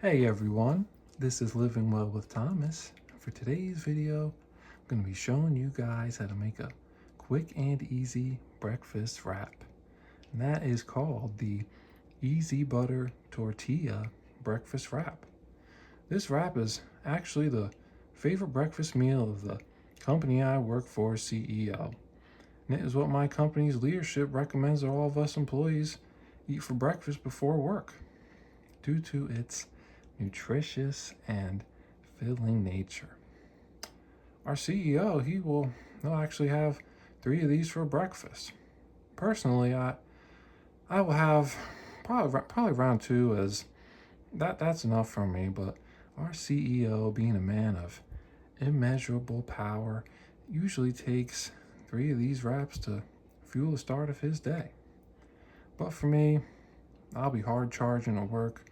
Hey everyone, this is Living Well with Thomas. For today's video, I'm going to be showing you guys how to make a quick and easy breakfast wrap. And that is called the Easy Butter Tortilla Breakfast Wrap. This wrap is actually the favorite breakfast meal of the company I work for, CEO. And it is what my company's leadership recommends that all of us employees eat for breakfast before work, due to its nutritious and filling nature. Our CEO, he'll actually have 3 of these for breakfast. Personally, I will have probably around 2, as that's enough for me. But our CEO, being a man of immeasurable power, usually takes 3 of these wraps to fuel the start of his day. But for me, I'll be hard charging at work,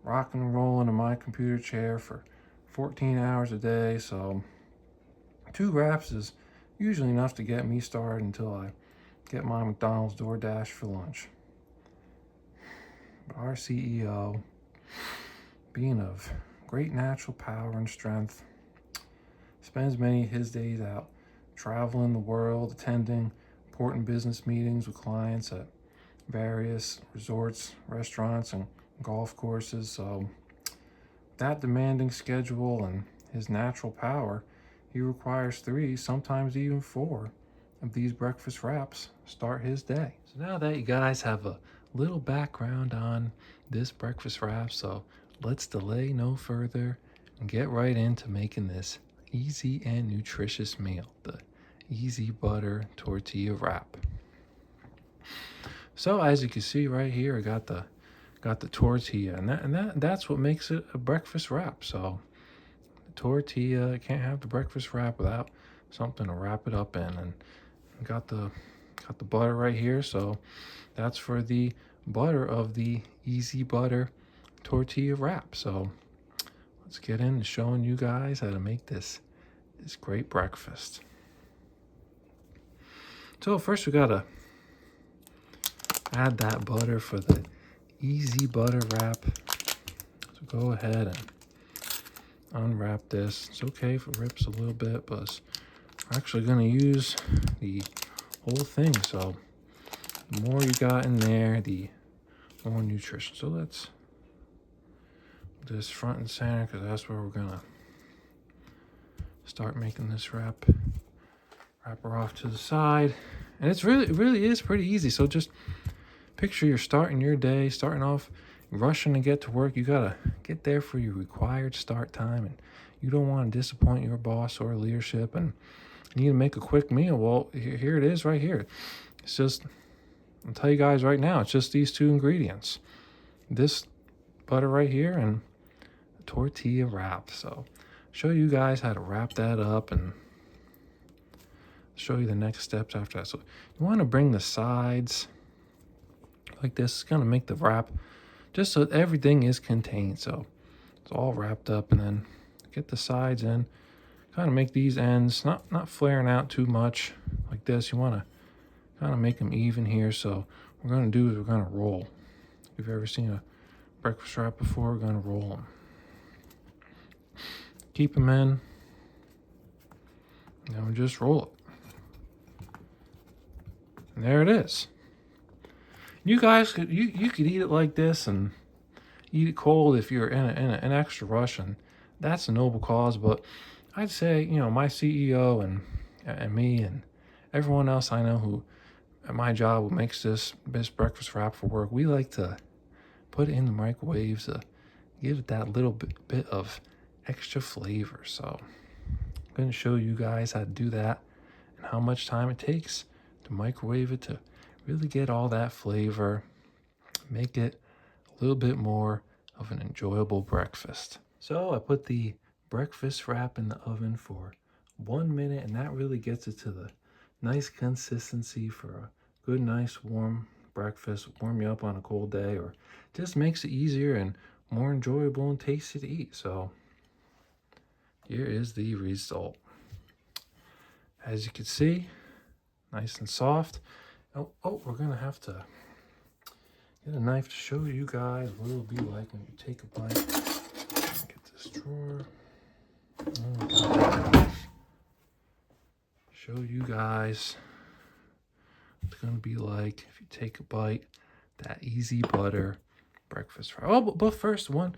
rocking and rolling in my computer chair for 14 hours a day, so 2 wraps is usually enough to get me started until I get my McDonald's DoorDash for lunch. But our CEO, being of great natural power and strength, spends many of his days out traveling the world, attending important business meetings with clients at various resorts, restaurants, and golf courses. So that demanding schedule and his natural power, he requires 3, sometimes even 4 of these breakfast wraps start his day. So now that you guys have a little background on this breakfast wrap, so let's delay no further and get right into making this easy and nutritious meal, the Easy Butter Tortilla Wrap. So as you can see right here, I got the tortilla, and that's what makes it a breakfast wrap. So the tortilla, can't have the breakfast wrap without something to wrap it up in. And got the butter right here, so that's for the butter of the Easy Butter Tortilla Wrap. So let's get into showing you guys how to make this great breakfast. So first we gotta add that butter for the Easy Butter Wrap. So go ahead and unwrap this. It's okay if it rips a little bit, but we're actually going to use the whole thing. So the more you got in there, the more nutrition. So let's put this front and center, because that's where we're going to start making this wrap. Wrap her off to the side. And it really is pretty easy. So just picture you're starting your day, starting off rushing to get to work. You gotta get there for your required start time, and you don't want to disappoint your boss or leadership, and you need to make a quick meal. Well, here it is right here. It's just, I'll tell you guys right now, it's just these 2 ingredients. This butter right here and a tortilla wrap. So show you guys how to wrap that up and show you the next steps after that. So you want to bring the sides like this. It's going to make the wrap just so everything is contained, so it's all wrapped up, and then get the sides in. Kind of make these ends not flaring out too much like this. You want to kind of make them even here. So what we're going to do is we're going to roll. If you've ever seen a breakfast wrap before, we're going to roll them. Keep them in, and then we just roll it. And there it is. You guys could you could eat it like this and eat it cold if you're in an extra rush, and that's a noble cause. But I'd say, my CEO and me and everyone else I know who at my job who makes this breakfast wrap for work, we like to put it in the microwave to give it that little bit of extra flavor. So I'm going to show you guys how to do that and how much time it takes to microwave it to really get all that flavor, make it a little bit more of an enjoyable breakfast. So I put the breakfast wrap in the oven for 1 minute, and that really gets it to the nice consistency for a good, nice, warm breakfast. Warm you up on a cold day, or just makes it easier and more enjoyable and tasty to eat. So here is the result. As you can see, nice and soft. Oh, we're gonna have to get a knife to show you guys what it'll be like when you take a bite. guys, it's going to be like, if you take a bite, that easy butter breakfast wrap. Oh, but first, one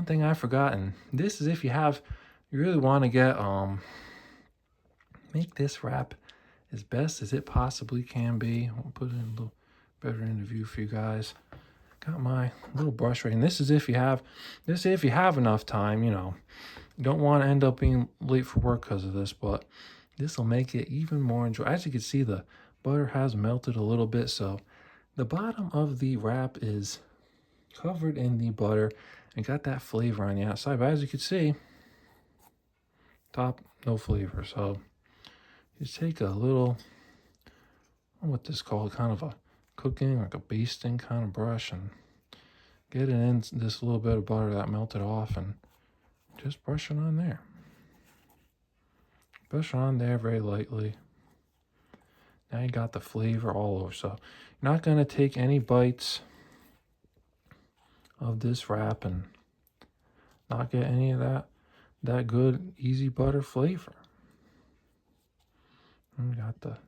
thing I've forgotten. This is if you really want to get, make this wrap as best as it possibly can be. I'll put it in a little better in the view for you guys. Got my little brush right, and this is if you have enough time. You know, you don't want to end up being late for work because of this, but this will make it even more enjoyable. As you can see, the butter has melted a little bit, so the bottom of the wrap is covered in the butter and got that flavor on the outside. But as you can see, top, no flavor. So just take a little, what this called, kind of a cooking, like a basting kind of brush, and get it in this little bit of butter that melted off, and just brush it on there. Brush it on there very lightly. Now you got the flavor all over. So you're not going to take any bites of this wrap and not get any of that good easy butter flavor. And we got to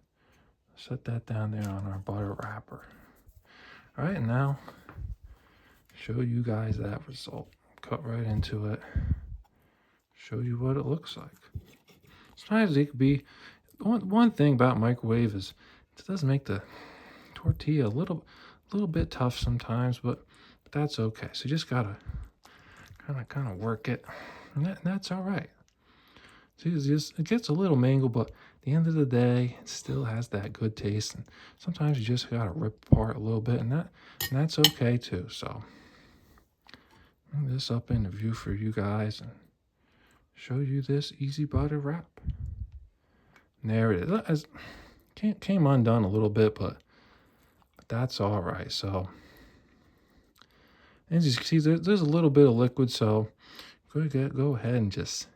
set that down there on our butter wrapper. All right, and now show you guys that result. Cut right into it. Show you what it looks like. Sometimes it could be, one thing about microwave is it does make the tortilla a little bit tough sometimes, but that's okay. So you just gotta kind of work it, and that's all right. See, it gets a little mangled, but at the end of the day, it still has that good taste. And sometimes you just gotta rip apart a little bit, and that's okay too. So bring this up in the view for you guys and show you this easy butter wrap. And there it is. Came undone a little bit, but that's all right. So, and as you can see, there's a little bit of liquid, so go ahead and just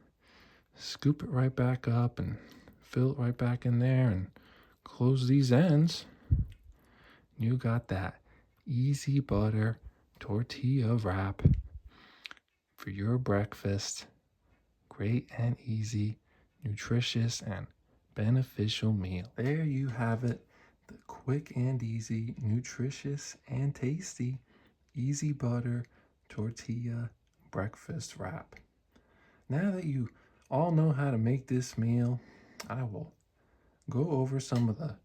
scoop it right back up and fill it right back in there and close these ends. You got that easy butter tortilla wrap for your breakfast. Great and easy, nutritious and beneficial meal. There you have it, the quick and easy, nutritious and tasty easy butter tortilla breakfast wrap. Now that you all know how to make this meal, I will go over some of the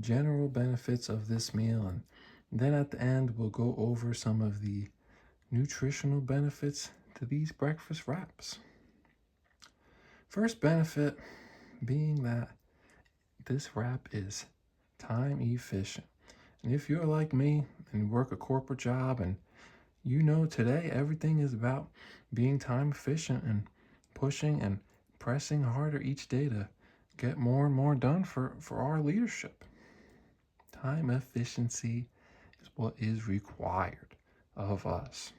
general benefits of this meal, and then at the end we'll go over some of the nutritional benefits to these breakfast wraps. First benefit being that this wrap is time efficient. And if you're like me and you work a corporate job, and you know today everything is about being time efficient and pushing and pressing harder each day to get more and more done for our leadership. Time efficiency is what is required of us.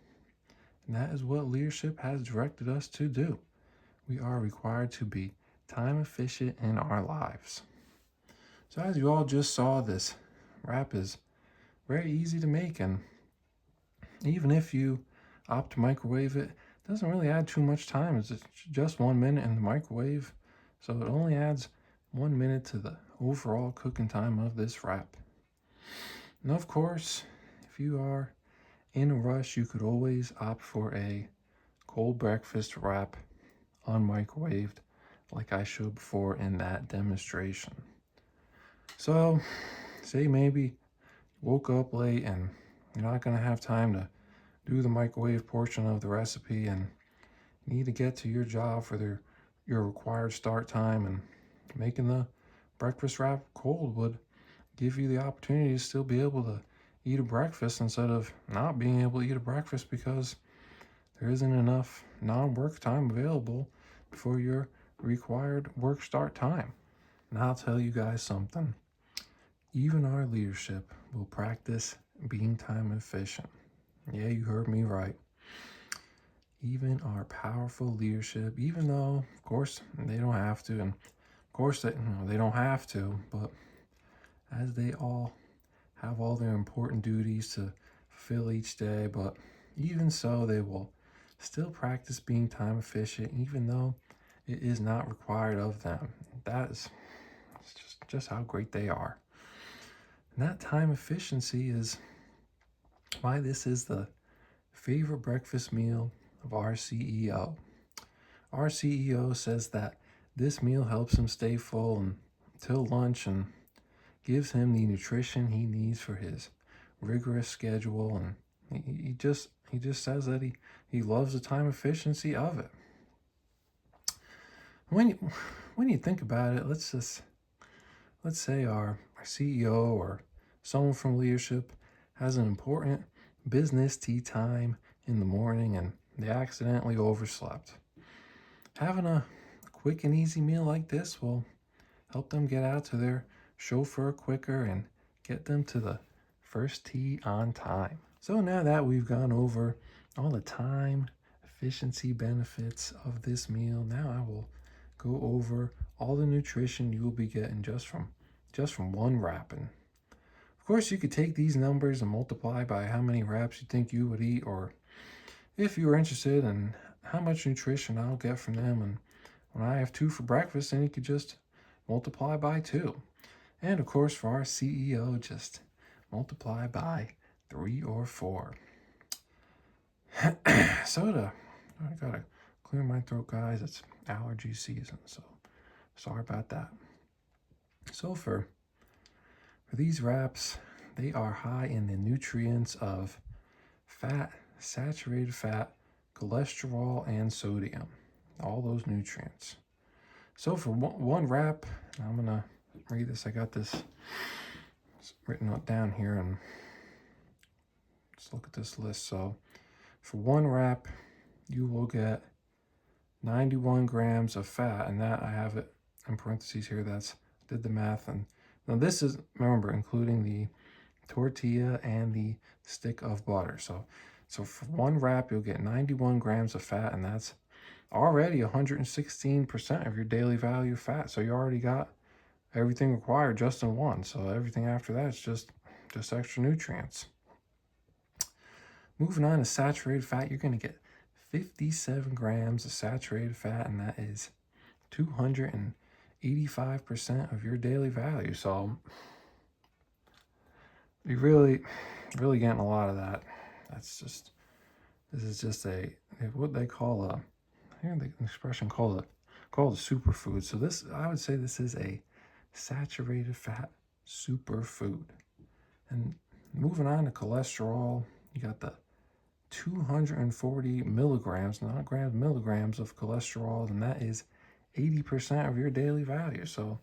And that is what leadership has directed us to do. We are required to be time efficient in our lives. So as you all just saw, this wrap is very easy to make, and even if you opt to microwave it, it doesn't really add too much time. It's just 1 minute in the microwave, so it only adds 1 minute to the overall cooking time of this wrap. And of course, if you are in a rush, you could always opt for a cold breakfast wrap unmicrowaved, like I showed before in that demonstration. So say maybe you woke up late and you're not going to have time to do the microwave portion of the recipe, and you need to get to your job for your required start time, and making the breakfast wrap cold would give you the opportunity to still be able to eat a breakfast instead of not being able to eat a breakfast because there isn't enough non-work time available for your required work start time. And I'll tell you guys something. Even our leadership will practice being time efficient. Yeah, you heard me right. Even our powerful leadership, even though, of course, they don't have to, and of course they don't have to, but as they all have all their important duties to fulfill each day, but even so, they will still practice being time efficient, even though it is not required of them. It's just how great they are. And that time efficiency is why this is the favorite breakfast meal of our CEO. Our CEO says that this meal helps him stay full until lunch and gives him the nutrition he needs for his rigorous schedule. And he just says that he loves the time efficiency of it. When you think about it, let's say our CEO or someone from leadership has an important business tea time in the morning and they accidentally overslept. Having a quick and easy meal like this will help them get out to their chauffeur quicker and get them to the first tea on time. So now that we've gone over all the time efficiency benefits of this meal, now I will go over all the nutrition you will be getting just from one wrap. And of course, you could take these numbers and multiply by how many wraps you think you would eat, or if you were interested in how much nutrition I'll get from them. And when I have 2 for breakfast, then you could just multiply by 2. And of course, for our CEO, just multiply by 3 or 4. Soda. I gotta clear my throat, guys. It's allergy season, so sorry about that. So for these wraps, they are high in the nutrients of fat, saturated fat, cholesterol, and sodium. All those nutrients. So for one wrap, I'm gonna read this. I got this written down here, and let's look at this list. So for one wrap, you will get 91 grams of fat, and that I have it in parentheses here. Did the math. And now this is, remember, including the tortilla and the stick of butter. So for one wrap, you'll get 91 grams of fat, and that's already 116% of your daily value fat. So you already got everything required just in one. So everything after that is just extra nutrients. Moving on to saturated fat, you're going to get 57 grams of saturated fat, and that is 285% of your daily value. So you're really getting a lot of that. This is just what they call I hear the expression called a superfood. So I would say this is a saturated fat superfood. And moving on to cholesterol, you got the 240 milligrams, not grams, milligrams of cholesterol, and that is 80% of your daily value. So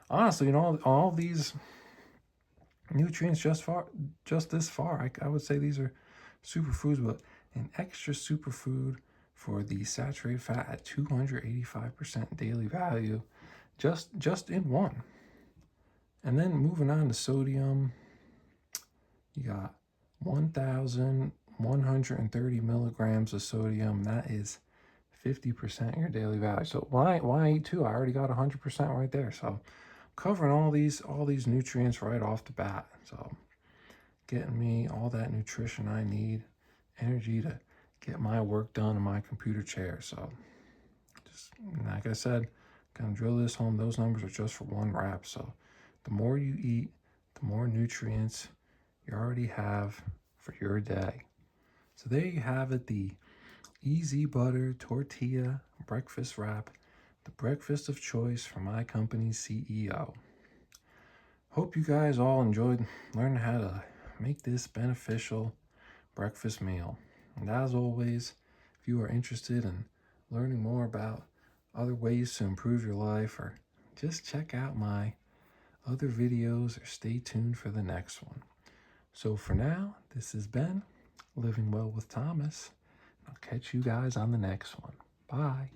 honestly, all these nutrients just this far, I would say these are superfoods, but an extra superfood for the saturated fat at 285% daily value, just in one. And then moving on to sodium, you got 1,130 milligrams of sodium. That is 50% of your daily value. So why eat 2? I already got 100% right there. So covering all these nutrients right off the bat. So getting me all that nutrition I need, energy to get my work done in my computer chair. So just like I said, kind of drill this home. Those numbers are just for one wrap. So the more you eat, the more nutrients you already have for your day. So there you have it, the Easy Butter Tortilla Breakfast Wrap, the breakfast of choice for my company's CEO. Hope you guys all enjoyed learning how to make this beneficial breakfast meal. And as always, if you are interested in learning more about other ways to improve your life, or just check out my other videos, or stay tuned for the next one. So for now, this has been Living Well with Thomas. I'll catch you guys on the next one. Bye.